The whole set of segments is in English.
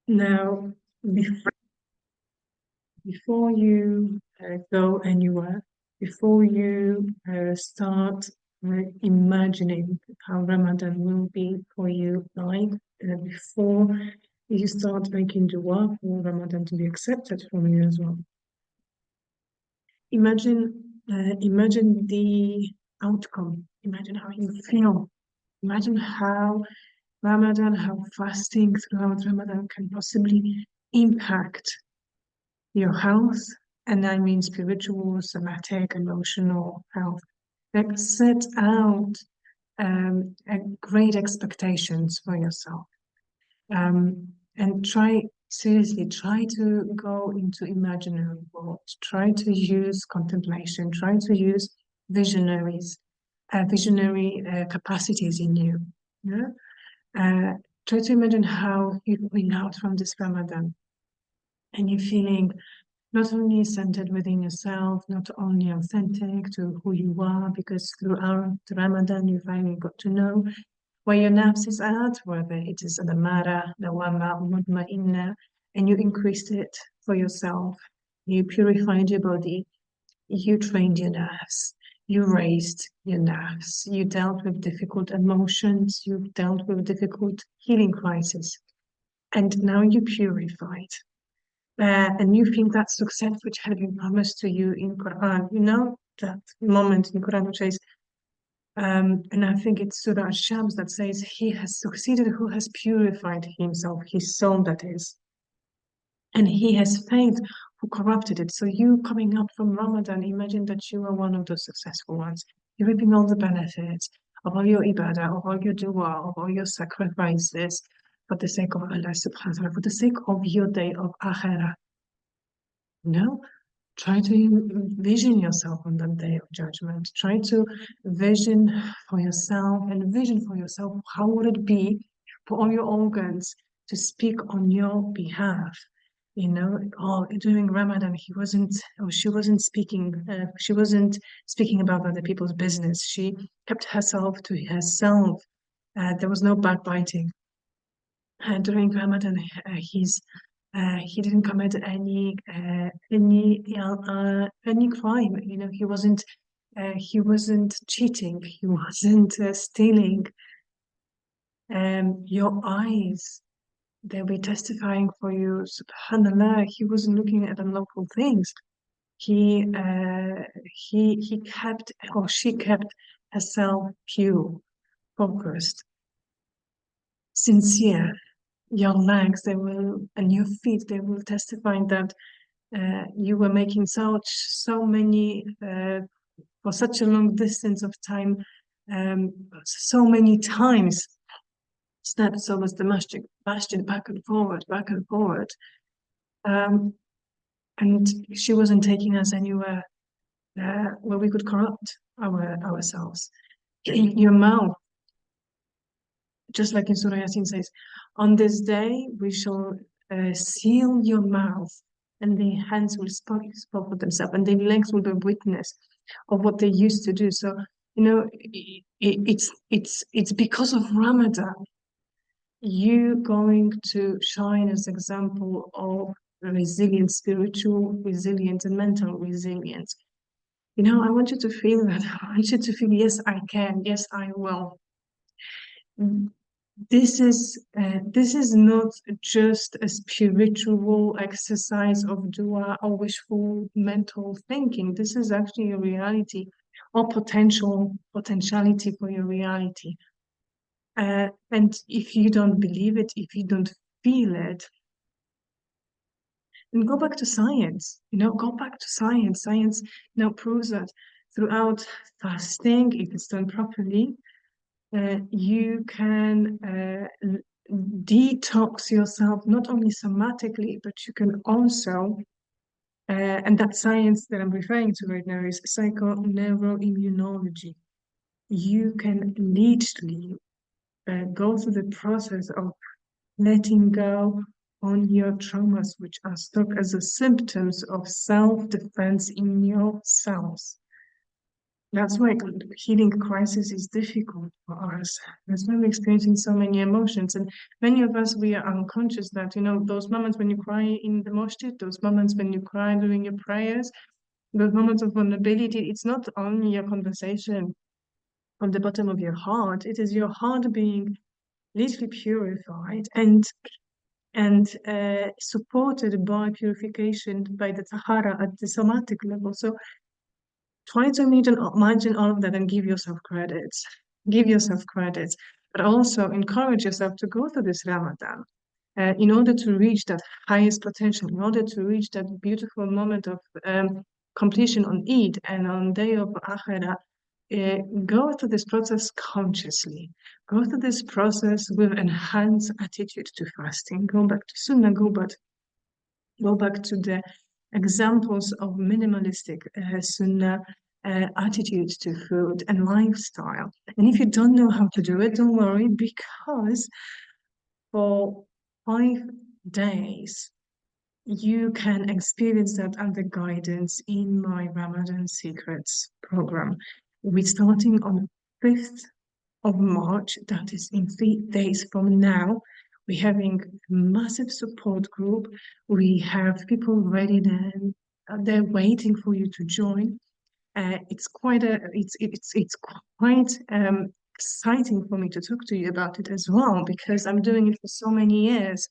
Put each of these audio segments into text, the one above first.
Now, before you go anywhere, before you start imagining how Ramadan will be for you, like before you start making dua for Ramadan to be accepted from you as well. Imagine the outcome. Imagine how you feel. Imagine how Ramadan, how fasting throughout Ramadan can possibly impact your health, and I mean spiritual, somatic, emotional health. Like set out a great expectations for yourself, and try to go into imaginary world. Try to use contemplation. Try to use visionary capacities in you. Yeah? Try to imagine how you're going out from this Ramadan and you're feeling not only centered within yourself, not only authentic to who you are, because throughout Ramadan you finally got to know where your nafs is at, whether it is the mara, the wama, mutma'inna, and you increased it for yourself. You purified your body, you trained your nerves, you raised your nerves, you dealt with difficult emotions, you dealt with difficult healing crises, and now you purified. And you think that success which had been promised to you in Quran, you know, that moment in Quran which says, and I think it's Surah Ash-Shams that says, he has succeeded who has purified himself, his soul that is, and he has faith who corrupted it. So you coming up from Ramadan, imagine that you are one of those successful ones. You're reaping all the benefits of all your ibadah, of all your dua, of all your sacrifices for the sake of Allah subhanahu wa ta'ala, for the sake of your day of akhirah. You know, try to vision yourself on that day of judgment. Try to vision for yourself and vision for yourself how would it be for all your organs to speak on your behalf. You know, oh, during Ramadan, he wasn't, or she wasn't speaking. She wasn't speaking about other people's business. She kept herself to herself. There was no backbiting. During Ramadan, he didn't commit any crime. You know, he wasn't cheating. He wasn't stealing. Your eyes, they'll be testifying for you. Subhanallah, he wasn't looking at unlawful things. He kept, or she kept herself pure, focused, sincere. Your legs, they will, and your feet, they will testify that you were making so many for such a long distance of time, so many times. Steps over the masjid, back and forward, back and forward. And she wasn't taking us anywhere where we could corrupt ourselves. In your mouth, just like in Surah Yasin says, on this day we shall seal your mouth, and the hands will speak for themselves, and the legs will be witness of what they used to do. So, you know, it's because of Ramadan you going to shine as example of resilience, spiritual resilience and mental resilience. You know, I want you to feel that. I want you to feel, yes, I can. Yes, I will. This is not just a spiritual exercise of dua or wishful mental thinking. This is actually a reality or potentiality for your reality. And if you don't believe it, if you don't feel it, then go back to science. You know, go back to science. Science now proves that throughout fasting, if it's done properly, you can detox yourself not only somatically, but you can also, and that science that I'm referring to right now is psychoneuroimmunology. You can literally go through the process of letting go on your traumas, which are stuck as the symptoms of self-defense in your cells. That's why healing crisis is difficult for us. That's why we're experiencing so many emotions. And many of us, we are unconscious that, those moments when you cry in the masjid, those moments when you cry during your prayers, those moments of vulnerability, it's not only your conversation from the bottom of your heart, it is your heart being literally purified and supported by purification by the Tahara at the somatic level. So try to imagine all of that and give yourself credits. Give yourself credits, but also encourage yourself to go through this Ramadan in order to reach that highest potential, in order to reach that beautiful moment of completion on Eid and on day of Akhirah. Go through this process consciously. Go through this process with enhanced attitude to fasting. Go back to Sunnah. Go back to the examples of minimalistic Sunnah attitude to food and lifestyle. And if you don't know how to do it, don't worry, because for 5 days you can experience that under guidance in my Ramadan Secrets program. We're starting on 5th of March, that is in 3 days from now. We're having a massive support group. We have people ready there. They're waiting for you to join. It's quite exciting for me to talk to you about it as well, because I'm doing it for so many years.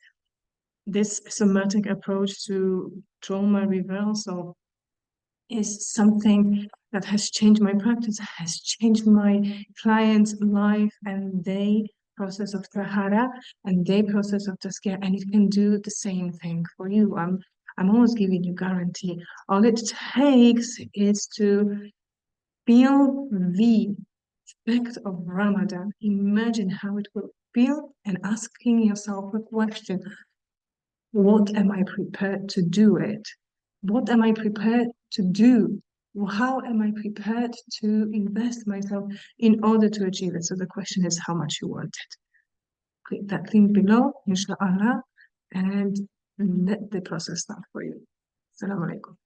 This somatic approach to trauma reversal is something that has changed my practice, has changed my clients' life and their process of tahara and their process of tazkiyah, and it can do the same thing for you. I'm always giving you guarantee. All it takes is to feel the effect of Ramadan. Imagine how it will feel and asking yourself a question. What am I prepared to do it? What am I prepared to do? How am I prepared to invest myself in order to achieve it? So the question is how much you want it. Click that link below, inshallah, and let the process start for you. Assalamu alaikum.